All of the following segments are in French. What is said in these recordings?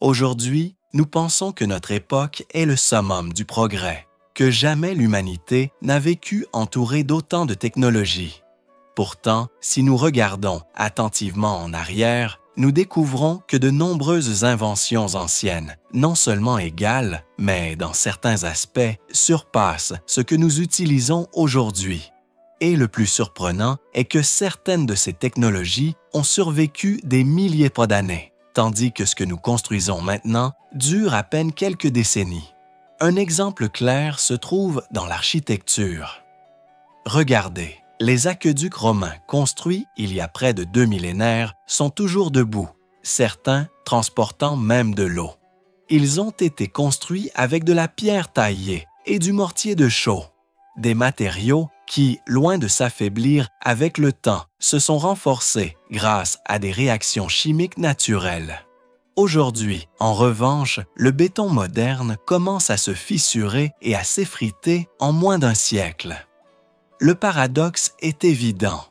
Aujourd'hui, nous pensons que notre époque est le summum du progrès, que jamais l'humanité n'a vécu entourée d'autant de technologies. Pourtant, si nous regardons attentivement en arrière, nous découvrons que de nombreuses inventions anciennes, non seulement égales, mais dans certains aspects, surpassent ce que nous utilisons aujourd'hui. Et le plus surprenant est que certaines de ces technologies ont survécu des milliers d'années, tandis que ce que nous construisons maintenant dure à peine quelques décennies. Un exemple clair se trouve dans l'architecture. Regardez, les aqueducs romains construits il y a près de 2 millénaires sont toujours debout, certains transportant même de l'eau. Ils ont été construits avec de la pierre taillée et du mortier de chaux, des matériaux qui, loin de s'affaiblir avec le temps, se sont renforcés grâce à des réactions chimiques naturelles. Aujourd'hui, en revanche, le béton moderne commence à se fissurer et à s'effriter en moins d'un siècle. Le paradoxe est évident.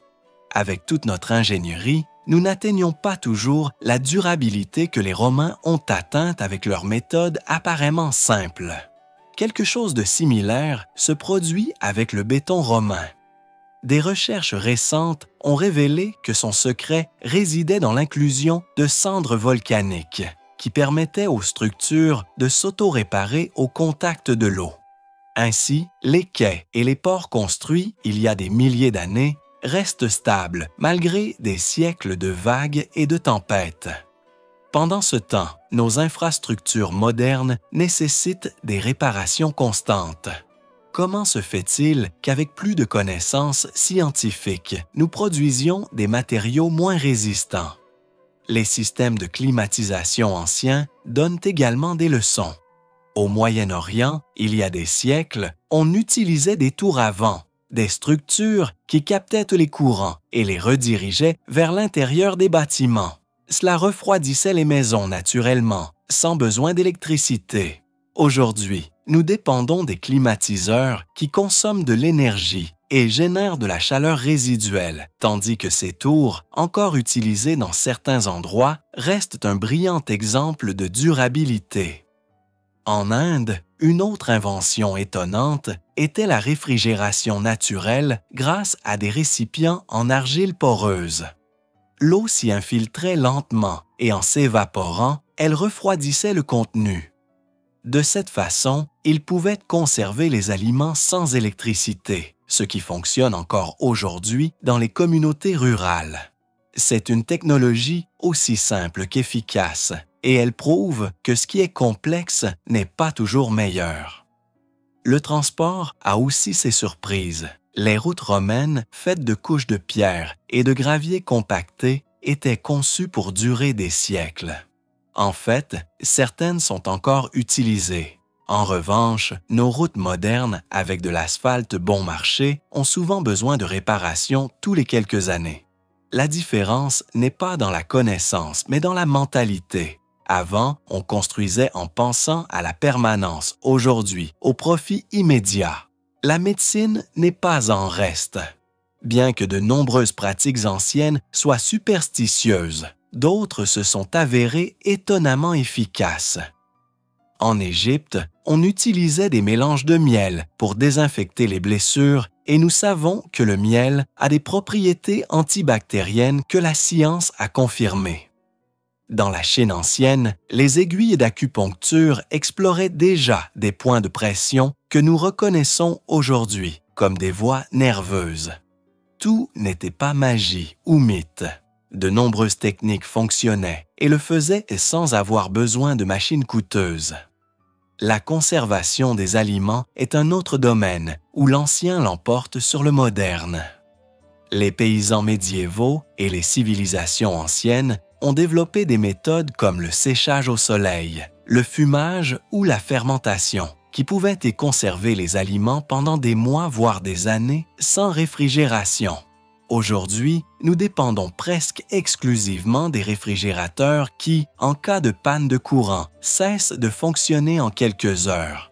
Avec toute notre ingénierie, nous n'atteignons pas toujours la durabilité que les Romains ont atteinte avec leurs méthodes apparemment simples. Quelque chose de similaire se produit avec le béton romain. Des recherches récentes ont révélé que son secret résidait dans l'inclusion de cendres volcaniques qui permettaient aux structures de s'auto-réparer au contact de l'eau. Ainsi, les quais et les ports construits il y a des milliers d'années restent stables malgré des siècles de vagues et de tempêtes. Pendant ce temps, nos infrastructures modernes nécessitent des réparations constantes. Comment se fait-il qu'avec plus de connaissances scientifiques, nous produisions des matériaux moins résistants? Les systèmes de climatisation anciens donnent également des leçons. Au Moyen-Orient, il y a des siècles, on utilisait des tours à vent, des structures qui captaient les courants et les redirigeaient vers l'intérieur des bâtiments. Cela refroidissait les maisons naturellement, sans besoin d'électricité. Aujourd'hui, nous dépendons des climatiseurs qui consomment de l'énergie et génèrent de la chaleur résiduelle, tandis que ces tours, encore utilisées dans certains endroits, restent un brillant exemple de durabilité. En Inde, une autre invention étonnante était la réfrigération naturelle grâce à des récipients en argile poreuse. L'eau s'y infiltrait lentement et en s'évaporant, elle refroidissait le contenu. De cette façon, ils pouvaient conserver les aliments sans électricité, ce qui fonctionne encore aujourd'hui dans les communautés rurales. C'est une technologie aussi simple qu'efficace, et elle prouve que ce qui est complexe n'est pas toujours meilleur. Le transport a aussi ses surprises. Les routes romaines, faites de couches de pierre et de gravier compactés, étaient conçues pour durer des siècles. En fait, certaines sont encore utilisées. En revanche, nos routes modernes, avec de l'asphalte bon marché, ont souvent besoin de réparations tous les quelques années. La différence n'est pas dans la connaissance, mais dans la mentalité. Avant, on construisait en pensant à la permanence, aujourd'hui, au profit immédiat. La médecine n'est pas en reste. Bien que de nombreuses pratiques anciennes soient superstitieuses, d'autres se sont avérées étonnamment efficaces. En Égypte, on utilisait des mélanges de miel pour désinfecter les blessures et nous savons que le miel a des propriétés antibactériennes que la science a confirmées. Dans la Chine ancienne, les aiguilles d'acupuncture exploraient déjà des points de pression que nous reconnaissons aujourd'hui comme des voies nerveuses. Tout n'était pas magie ou mythe. De nombreuses techniques fonctionnaient et le faisaient sans avoir besoin de machines coûteuses. La conservation des aliments est un autre domaine où l'ancien l'emporte sur le moderne. Les paysans médiévaux et les civilisations anciennes ont développé des méthodes comme le séchage au soleil, le fumage ou la fermentation, qui pouvaient y conserver les aliments pendant des mois voire des années sans réfrigération. Aujourd'hui, nous dépendons presque exclusivement des réfrigérateurs qui, en cas de panne de courant, cessent de fonctionner en quelques heures.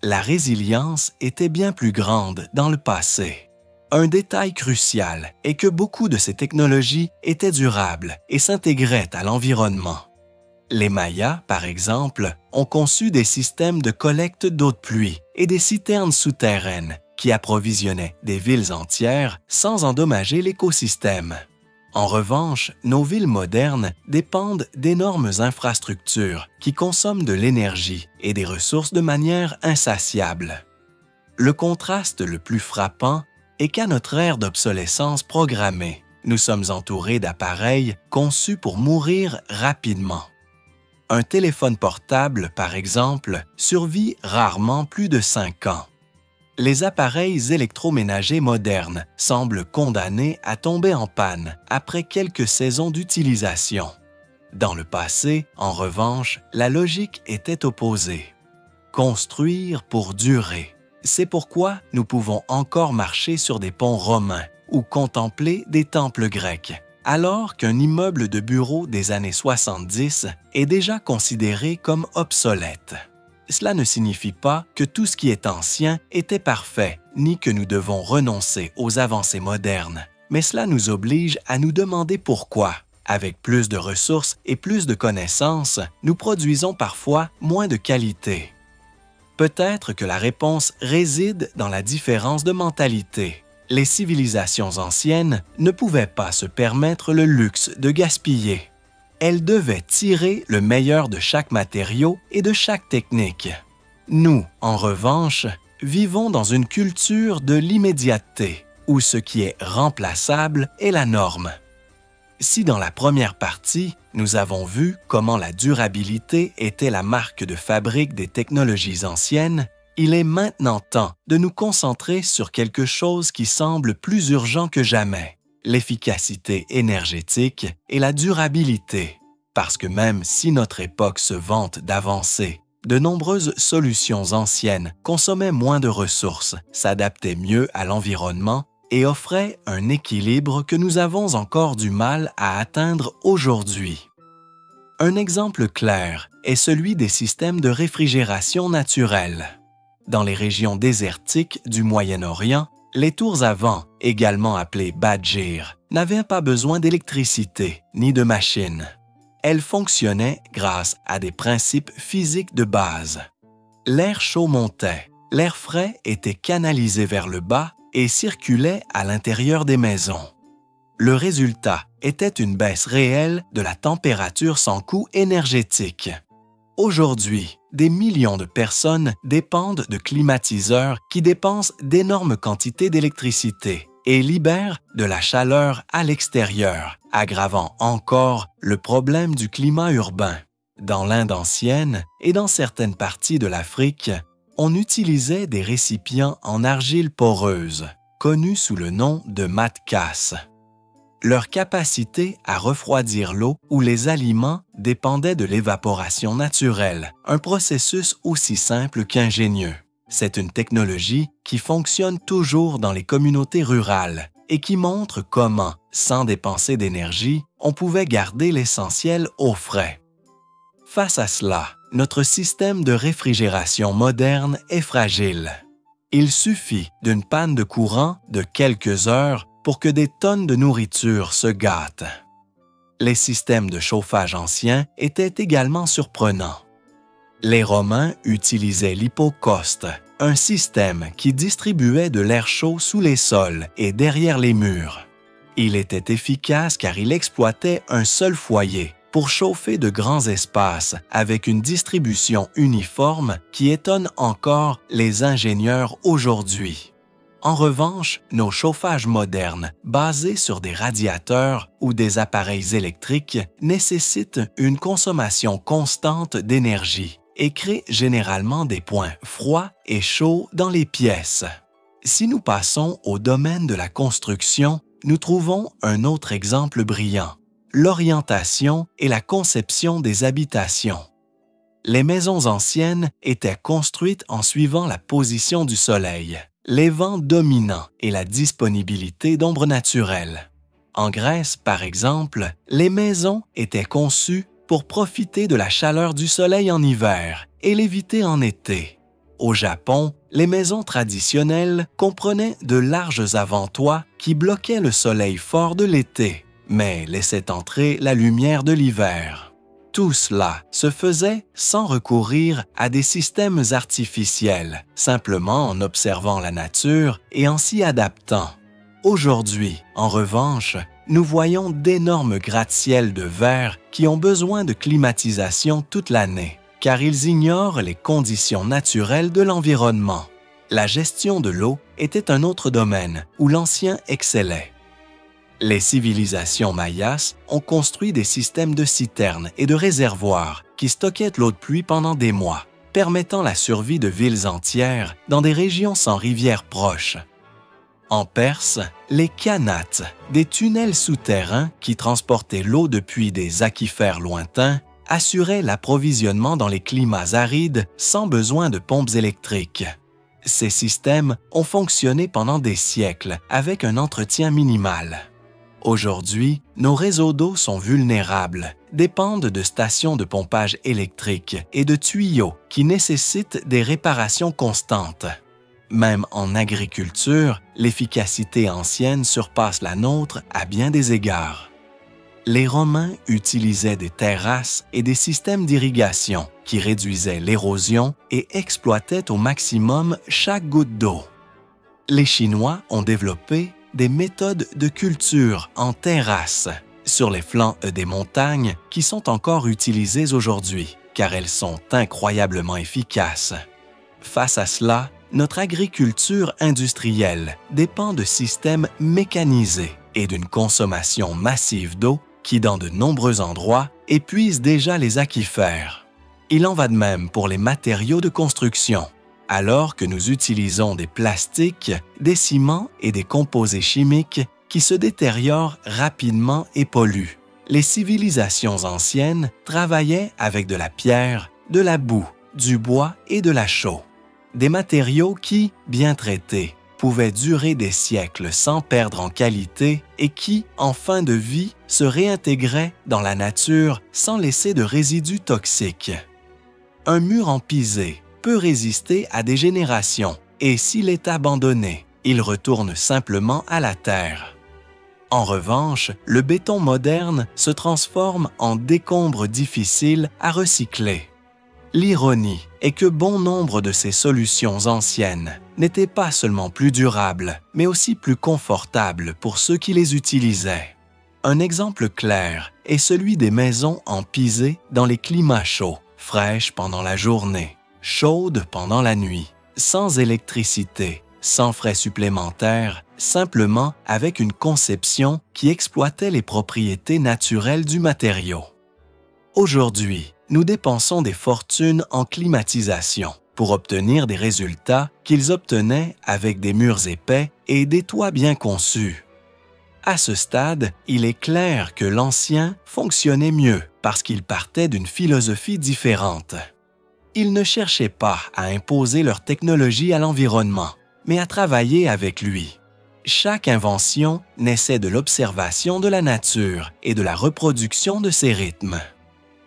La résilience était bien plus grande dans le passé. Un détail crucial est que beaucoup de ces technologies étaient durables et s'intégraient à l'environnement. Les Mayas, par exemple, ont conçu des systèmes de collecte d'eau de pluie et des citernes souterraines qui approvisionnaient des villes entières sans endommager l'écosystème. En revanche, nos villes modernes dépendent d'énormes infrastructures qui consomment de l'énergie et des ressources de manière insatiable. Le contraste le plus frappant est qu'à notre ère d'obsolescence programmée, nous sommes entourés d'appareils conçus pour mourir rapidement. Un téléphone portable, par exemple, survit rarement plus de 5 ans. Les appareils électroménagers modernes semblent condamnés à tomber en panne après quelques saisons d'utilisation. Dans le passé, en revanche, la logique était opposée. Construire pour durer. C'est pourquoi nous pouvons encore marcher sur des ponts romains ou contempler des temples grecs, alors qu'un immeuble de bureau des années 70 est déjà considéré comme obsolète. Cela ne signifie pas que tout ce qui est ancien était parfait, ni que nous devons renoncer aux avancées modernes, mais cela nous oblige à nous demander pourquoi. Avec plus de ressources et plus de connaissances, nous produisons parfois moins de qualité. Peut-être que la réponse réside dans la différence de mentalité. Les civilisations anciennes ne pouvaient pas se permettre le luxe de gaspiller. Elles devaient tirer le meilleur de chaque matériau et de chaque technique. Nous, en revanche, vivons dans une culture de l'immédiateté, où ce qui est remplaçable est la norme. Si dans la première partie, nous avons vu comment la durabilité était la marque de fabrique des technologies anciennes, il est maintenant temps de nous concentrer sur quelque chose qui semble plus urgent que jamais, l'efficacité énergétique et la durabilité. Parce que même si notre époque se vante d'avancer, de nombreuses solutions anciennes consommaient moins de ressources, s'adaptaient mieux à l'environnement et offraient un équilibre que nous avons encore du mal à atteindre aujourd'hui. Un exemple clair est celui des systèmes de réfrigération naturelle. Dans les régions désertiques du Moyen-Orient, les tours à vent, également appelées badjir, n'avaient pas besoin d'électricité ni de machines. Elles fonctionnaient grâce à des principes physiques de base. L'air chaud montait, l'air frais était canalisé vers le bas et circulait à l'intérieur des maisons. Le résultat était une baisse réelle de la température sans coût énergétique. Aujourd'hui, des millions de personnes dépendent de climatiseurs qui dépensent d'énormes quantités d'électricité et libèrent de la chaleur à l'extérieur, aggravant encore le problème du climat urbain. Dans l'Inde ancienne et dans certaines parties de l'Afrique, on utilisait des récipients en argile poreuse, connus sous le nom de matkas. Leur capacité à refroidir l'eau ou les aliments dépendait de l'évaporation naturelle, un processus aussi simple qu'ingénieux. C'est une technologie qui fonctionne toujours dans les communautés rurales et qui montre comment, sans dépenser d'énergie, on pouvait garder l'essentiel au frais. Face à cela, notre système de réfrigération moderne est fragile. Il suffit d'une panne de courant de quelques heures pour que des tonnes de nourriture se gâtent. Les systèmes de chauffage anciens étaient également surprenants. Les Romains utilisaient l'hypocauste, un système qui distribuait de l'air chaud sous les sols et derrière les murs. Il était efficace car il exploitait un seul foyer pour chauffer de grands espaces avec une distribution uniforme qui étonne encore les ingénieurs aujourd'hui. En revanche, nos chauffages modernes, basés sur des radiateurs ou des appareils électriques, nécessitent une consommation constante d'énergie et créent généralement des points froids et chauds dans les pièces. Si nous passons au domaine de la construction, nous trouvons un autre exemple brillant, l'orientation et la conception des habitations. Les maisons anciennes étaient construites en suivant la position du soleil, les vents dominants et la disponibilité d'ombre naturelle. En Grèce, par exemple, les maisons étaient conçues pour profiter de la chaleur du soleil en hiver et l'éviter en été. Au Japon, les maisons traditionnelles comprenaient de larges avant-toits qui bloquaient le soleil fort de l'été, mais laissaient entrer la lumière de l'hiver. Tout cela se faisait sans recourir à des systèmes artificiels, simplement en observant la nature et en s'y adaptant. Aujourd'hui, en revanche, nous voyons d'énormes gratte-ciels de verre qui ont besoin de climatisation toute l'année, car ils ignorent les conditions naturelles de l'environnement. La gestion de l'eau était un autre domaine où l'ancien excellait. Les civilisations mayas ont construit des systèmes de citernes et de réservoirs qui stockaient l'eau de pluie pendant des mois, permettant la survie de villes entières dans des régions sans rivières proches. En Perse, les khanats, des tunnels souterrains qui transportaient l'eau depuis des aquifères lointains, assuraient l'approvisionnement dans les climats arides sans besoin de pompes électriques. Ces systèmes ont fonctionné pendant des siècles avec un entretien minimal. Aujourd'hui, nos réseaux d'eau sont vulnérables, dépendent de stations de pompage électrique et de tuyaux qui nécessitent des réparations constantes. Même en agriculture, l'efficacité ancienne surpasse la nôtre à bien des égards. Les Romains utilisaient des terrasses et des systèmes d'irrigation qui réduisaient l'érosion et exploitaient au maximum chaque goutte d'eau. Les Chinois ont développé des méthodes de culture en terrasse sur les flancs des montagnes qui sont encore utilisées aujourd'hui, car elles sont incroyablement efficaces. Face à cela, notre agriculture industrielle dépend de systèmes mécanisés et d'une consommation massive d'eau qui, dans de nombreux endroits, épuisent déjà les aquifères. Il en va de même pour les matériaux de construction. Alors que nous utilisons des plastiques, des ciments et des composés chimiques qui se détériorent rapidement et polluent, les civilisations anciennes travaillaient avec de la pierre, de la boue, du bois et de la chaux. Des matériaux qui, bien traités, pouvaient durer des siècles sans perdre en qualité et qui, en fin de vie, se réintégraient dans la nature sans laisser de résidus toxiques. Un mur en pisé peut résister à des générations et s'il est abandonné, il retourne simplement à la terre. En revanche, le béton moderne se transforme en décombres difficiles à recycler. L'ironie est que bon nombre de ces solutions anciennes n'étaient pas seulement plus durables, mais aussi plus confortables pour ceux qui les utilisaient. Un exemple clair est celui des maisons en pisé dans les climats chauds, fraîches pendant la journée, chaudes pendant la nuit, sans électricité, sans frais supplémentaires, simplement avec une conception qui exploitait les propriétés naturelles du matériau. Aujourd'hui, nous dépensons des fortunes en climatisation pour obtenir des résultats qu'ils obtenaient avec des murs épais et des toits bien conçus. À ce stade, il est clair que l'ancien fonctionnait mieux parce qu'il partait d'une philosophie différente. Ils ne cherchaient pas à imposer leur technologie à l'environnement, mais à travailler avec lui. Chaque invention naissait de l'observation de la nature et de la reproduction de ses rythmes.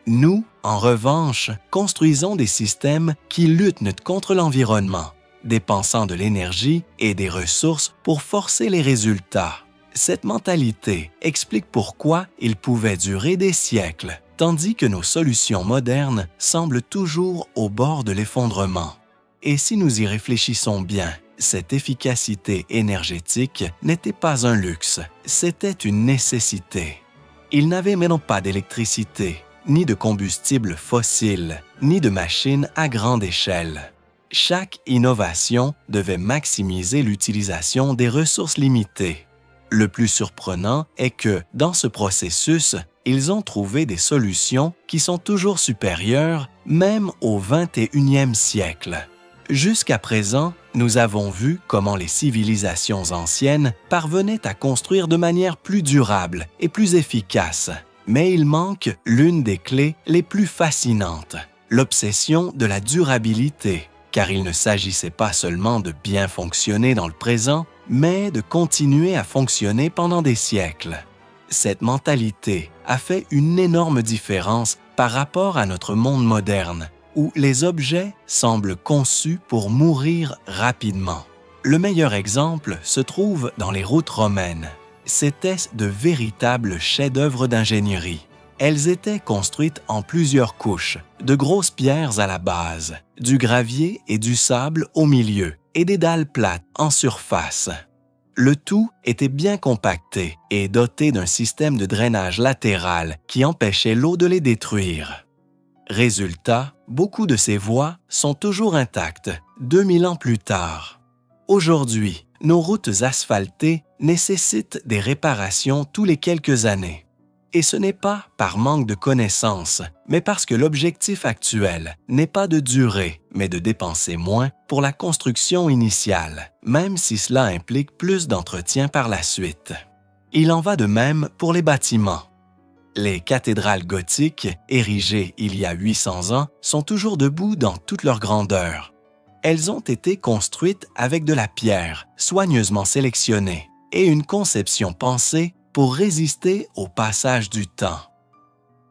Nous, en revanche, construisons des systèmes qui luttent contre l'environnement, dépensant de l'énergie et des ressources pour forcer les résultats. Cette mentalité explique pourquoi ils pouvaient durer des siècles, tandis que nos solutions modernes semblent toujours au bord de l'effondrement. Et si nous y réfléchissons bien, cette efficacité énergétique n'était pas un luxe, c'était une nécessité. Ils n'avaient même pas d'électricité, ni de combustible fossile, ni de machines à grande échelle. Chaque innovation devait maximiser l'utilisation des ressources limitées. Le plus surprenant est que, dans ce processus, ils ont trouvé des solutions qui sont toujours supérieures, même au 21e siècle. Jusqu'à présent, nous avons vu comment les civilisations anciennes parvenaient à construire de manière plus durable et plus efficace. Mais il manque l'une des clés les plus fascinantes, l'obsession de la durabilité, car il ne s'agissait pas seulement de bien fonctionner dans le présent, mais de continuer à fonctionner pendant des siècles. Cette mentalité a fait une énorme différence par rapport à notre monde moderne, où les objets semblent conçus pour mourir rapidement. Le meilleur exemple se trouve dans les routes romaines. C'étaient de véritables chefs-d'œuvre d'ingénierie. Elles étaient construites en plusieurs couches, de grosses pierres à la base, du gravier et du sable au milieu, et des dalles plates en surface. Le tout était bien compacté et doté d'un système de drainage latéral qui empêchait l'eau de les détruire. Résultat, beaucoup de ces voies sont toujours intactes, 2000 ans plus tard. Aujourd'hui, nos routes asphaltées nécessitent des réparations tous les quelques années. Et ce n'est pas par manque de connaissances, mais parce que l'objectif actuel n'est pas de durer, mais de dépenser moins pour la construction initiale, même si cela implique plus d'entretien par la suite. Il en va de même pour les bâtiments. Les cathédrales gothiques, érigées il y a 800 ans, sont toujours debout dans toute leur grandeur. Elles ont été construites avec de la pierre, soigneusement sélectionnée, et une conception pensée pour résister au passage du temps.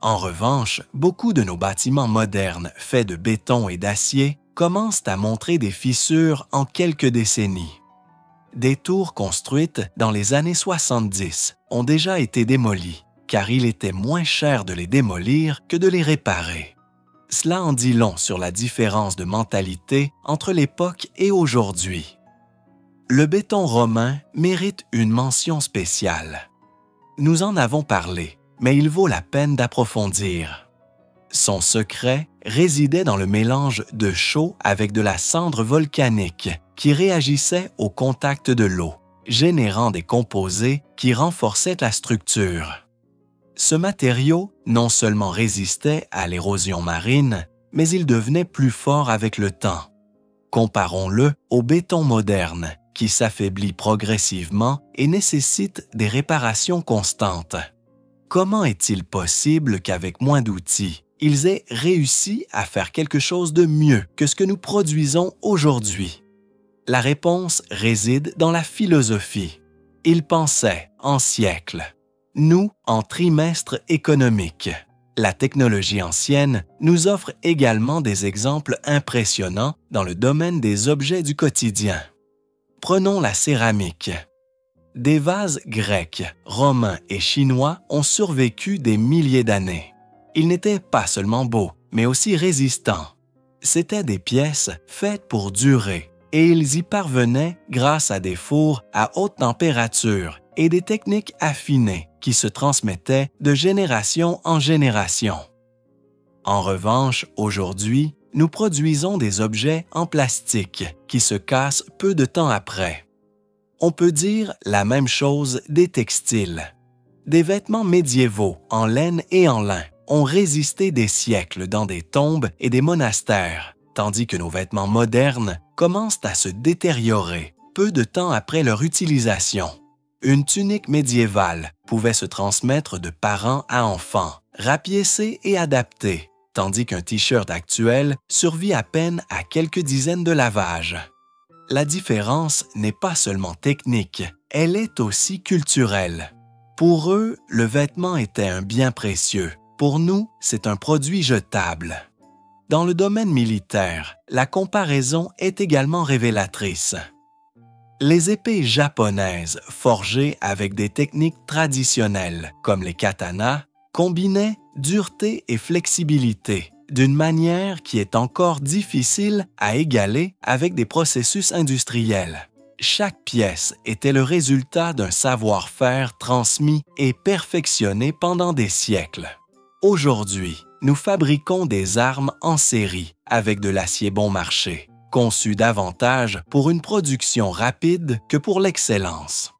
En revanche, beaucoup de nos bâtiments modernes faits de béton et d'acier commencent à montrer des fissures en quelques décennies. Des tours construites dans les années 70 ont déjà été démolies, car il était moins cher de les démolir que de les réparer. Cela en dit long sur la différence de mentalité entre l'époque et aujourd'hui. Le béton romain mérite une mention spéciale. Nous en avons parlé, mais il vaut la peine d'approfondir. Son secret résidait dans le mélange de chaux avec de la cendre volcanique qui réagissait au contact de l'eau, générant des composés qui renforçaient la structure. Ce matériau non seulement résistait à l'érosion marine, mais il devenait plus fort avec le temps. Comparons-le au béton moderne, qui s'affaiblit progressivement et nécessite des réparations constantes. Comment est-il possible qu'avec moins d'outils, ils aient réussi à faire quelque chose de mieux que ce que nous produisons aujourd'hui? La réponse réside dans la philosophie. Ils pensaient en siècles, nous en trimestres économiques. La technologie ancienne nous offre également des exemples impressionnants dans le domaine des objets du quotidien. Prenons la céramique. Des vases grecs, romains et chinois ont survécu des milliers d'années. Ils n'étaient pas seulement beaux, mais aussi résistants. C'étaient des pièces faites pour durer, et ils y parvenaient grâce à des fours à haute température et des techniques affinées qui se transmettaient de génération en génération. En revanche, aujourd'hui, nous produisons des objets en plastique qui se cassent peu de temps après. On peut dire la même chose des textiles. Des vêtements médiévaux en laine et en lin ont résisté des siècles dans des tombes et des monastères, tandis que nos vêtements modernes commencent à se détériorer peu de temps après leur utilisation. Une tunique médiévale pouvait se transmettre de parent à enfant, rapiécée et adaptée, tandis qu'un t-shirt actuel survit à peine à quelques dizaines de lavages. La différence n'est pas seulement technique, elle est aussi culturelle. Pour eux, le vêtement était un bien précieux. Pour nous, c'est un produit jetable. Dans le domaine militaire, la comparaison est également révélatrice. Les épées japonaises, forgées avec des techniques traditionnelles, comme les katanas, combinaient dureté et flexibilité d'une manière qui est encore difficile à égaler avec des processus industriels. Chaque pièce était le résultat d'un savoir-faire transmis et perfectionné pendant des siècles. Aujourd'hui, nous fabriquons des armes en série avec de l'acier bon marché, conçu davantage pour une production rapide que pour l'excellence.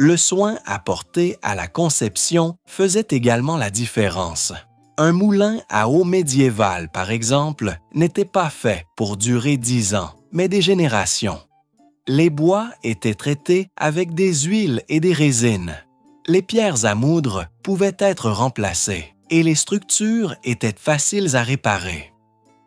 Le soin apporté à la conception faisait également la différence. Un moulin à eau médiéval, par exemple, n'était pas fait pour durer 10 ans, mais des générations. Les bois étaient traités avec des huiles et des résines. Les pierres à moudre pouvaient être remplacées et les structures étaient faciles à réparer.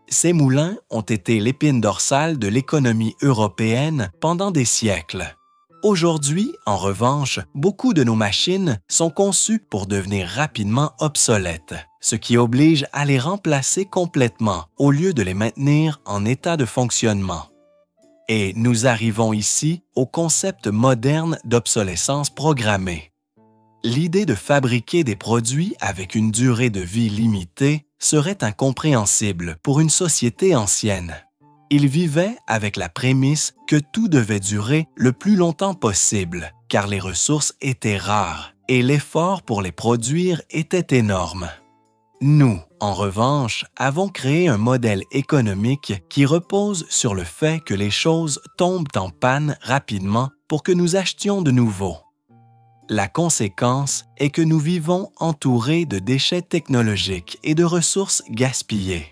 Ces moulins ont été l'épine dorsale de l'économie européenne pendant des siècles. Aujourd'hui, en revanche, beaucoup de nos machines sont conçues pour devenir rapidement obsolètes, ce qui oblige à les remplacer complètement au lieu de les maintenir en état de fonctionnement. Et nous arrivons ici au concept moderne d'obsolescence programmée. L'idée de fabriquer des produits avec une durée de vie limitée serait incompréhensible pour une société ancienne. Ils vivaient avec la prémisse que tout devait durer le plus longtemps possible, car les ressources étaient rares et l'effort pour les produire était énorme. Nous, en revanche, avons créé un modèle économique qui repose sur le fait que les choses tombent en panne rapidement pour que nous achetions de nouveau. La conséquence est que nous vivons entourés de déchets technologiques et de ressources gaspillées.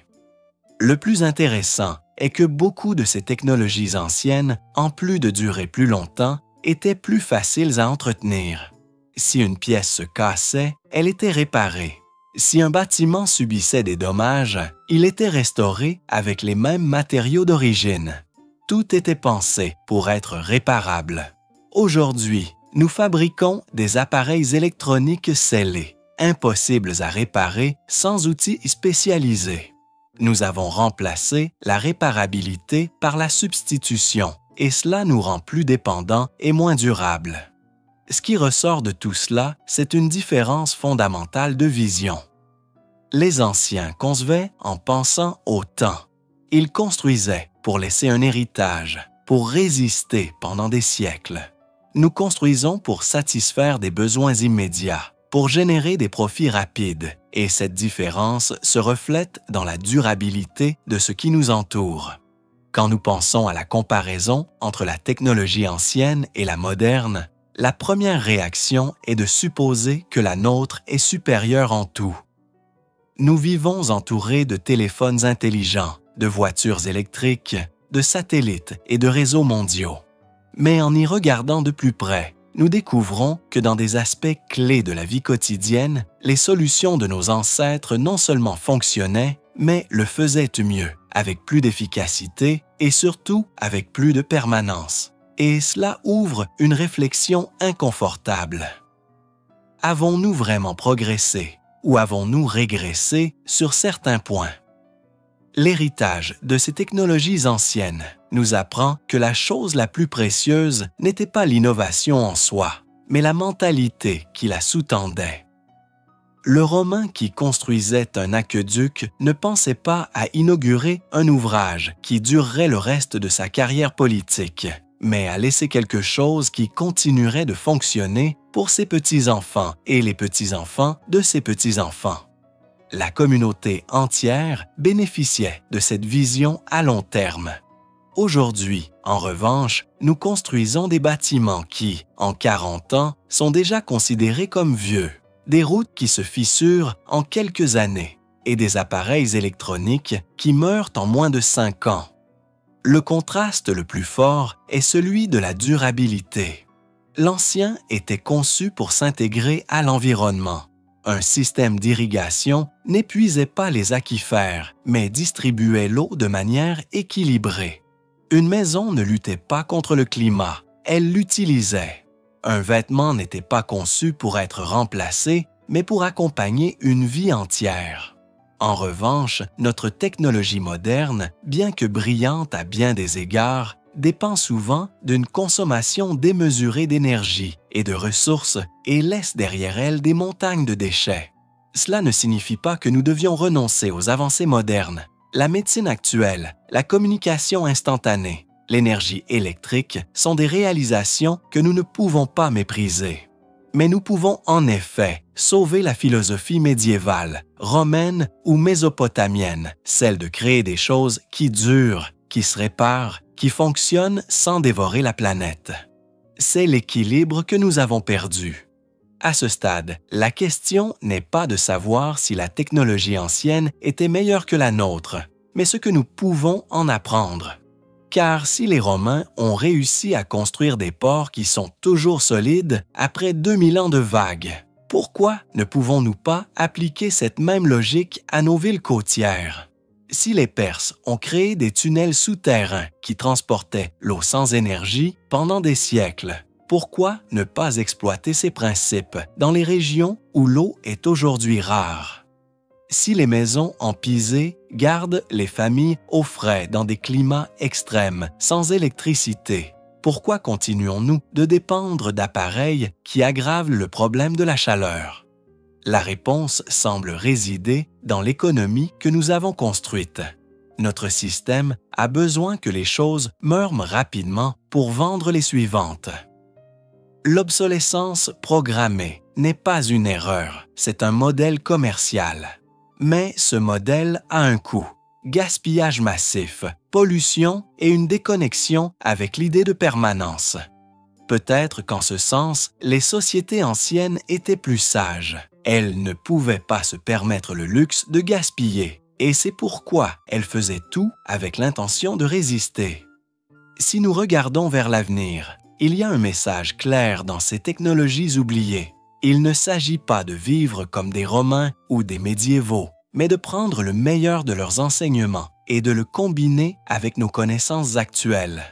Le plus intéressant est que beaucoup de ces technologies anciennes, en plus de durer plus longtemps, étaient plus faciles à entretenir. Si une pièce se cassait, elle était réparée. Si un bâtiment subissait des dommages, il était restauré avec les mêmes matériaux d'origine. Tout était pensé pour être réparable. Aujourd'hui, nous fabriquons des appareils électroniques scellés, impossibles à réparer sans outils spécialisés. Nous avons remplacé la réparabilité par la substitution, et cela nous rend plus dépendants et moins durables. Ce qui ressort de tout cela, c'est une différence fondamentale de vision. Les anciens concevaient en pensant au temps. Ils construisaient pour laisser un héritage, pour résister pendant des siècles. Nous construisons pour satisfaire des besoins immédiats, pour générer des profits rapides, et cette différence se reflète dans la durabilité de ce qui nous entoure. Quand nous pensons à la comparaison entre la technologie ancienne et la moderne, la première réaction est de supposer que la nôtre est supérieure en tout. Nous vivons entourés de téléphones intelligents, de voitures électriques, de satellites et de réseaux mondiaux. Mais en y regardant de plus près, nous découvrons que dans des aspects clés de la vie quotidienne, les solutions de nos ancêtres non seulement fonctionnaient, mais le faisaient mieux, avec plus d'efficacité et surtout avec plus de permanence. Et cela ouvre une réflexion inconfortable. Avons-nous vraiment progressé ou avons-nous régressé sur certains points? L'héritage de ces technologies anciennes nous apprend que la chose la plus précieuse n'était pas l'innovation en soi, mais la mentalité qui la sous-tendait. Le Romain qui construisait un aqueduc ne pensait pas à inaugurer un ouvrage qui durerait le reste de sa carrière politique, mais à laisser quelque chose qui continuerait de fonctionner pour ses petits-enfants et les petits-enfants de ses petits-enfants. La communauté entière bénéficiait de cette vision à long terme. Aujourd'hui, en revanche, nous construisons des bâtiments qui, en 40 ans, sont déjà considérés comme vieux, des routes qui se fissurent en quelques années et des appareils électroniques qui meurent en moins de 5 ans. Le contraste le plus fort est celui de la durabilité. L'ancien était conçu pour s'intégrer à l'environnement. Un système d'irrigation n'épuisait pas les aquifères, mais distribuait l'eau de manière équilibrée. Une maison ne luttait pas contre le climat, elle l'utilisait. Un vêtement n'était pas conçu pour être remplacé, mais pour accompagner une vie entière. En revanche, notre technologie moderne, bien que brillante à bien des égards, dépend souvent d'une consommation démesurée d'énergie et de ressources et laisse derrière elle des montagnes de déchets. Cela ne signifie pas que nous devions renoncer aux avancées modernes. La médecine actuelle, la communication instantanée, l'énergie électrique sont des réalisations que nous ne pouvons pas mépriser. Mais nous pouvons en effet sauver la philosophie médiévale, romaine ou mésopotamienne, celle de créer des choses qui durent, qui se réparent, qui fonctionnent sans dévorer la planète. C'est l'équilibre que nous avons perdu. À ce stade, la question n'est pas de savoir si la technologie ancienne était meilleure que la nôtre, mais ce que nous pouvons en apprendre. Car si les Romains ont réussi à construire des ports qui sont toujours solides après 2000 ans de vagues, pourquoi ne pouvons-nous pas appliquer cette même logique à nos villes côtières? Si les Perses ont créé des tunnels souterrains qui transportaient l'eau sans énergie pendant des siècles, pourquoi ne pas exploiter ces principes dans les régions où l'eau est aujourd'hui rare? Si les maisons en pisé gardent les familles au frais dans des climats extrêmes, sans électricité, Pourquoi continuons-nous de dépendre d'appareils qui aggravent le problème de la chaleur? La réponse semble résider dans l'économie que nous avons construite. Notre système a besoin que les choses meurent rapidement pour vendre les suivantes. L'obsolescence programmée n'est pas une erreur, c'est un modèle commercial. Mais ce modèle a un coût. Gaspillage massif, pollution et une déconnexion avec l'idée de permanence. Peut-être qu'en ce sens, les sociétés anciennes étaient plus sages. Elles ne pouvaient pas se permettre le luxe de gaspiller, et c'est pourquoi elles faisaient tout avec l'intention de résister. Si nous regardons vers l'avenir, il y a un message clair dans ces technologies oubliées. Il ne s'agit pas de vivre comme des Romains ou des médiévaux, mais de prendre le meilleur de leurs enseignements et de le combiner avec nos connaissances actuelles.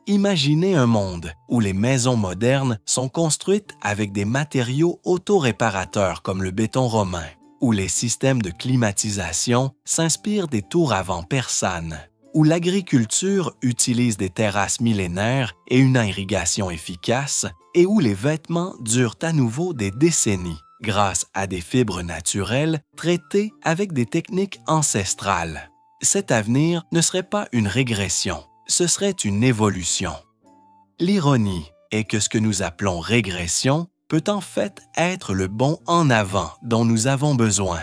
Imaginez un monde où les maisons modernes sont construites avec des matériaux autoréparateurs comme le béton romain, où les systèmes de climatisation s'inspirent des tours à vent persanes, où l'agriculture utilise des terrasses millénaires et une irrigation efficace, et où les vêtements durent à nouveau des décennies, grâce à des fibres naturelles traitées avec des techniques ancestrales. Cet avenir ne serait pas une régression, ce serait une évolution. L'ironie est que ce que nous appelons régression peut en fait être le bond en avant dont nous avons besoin.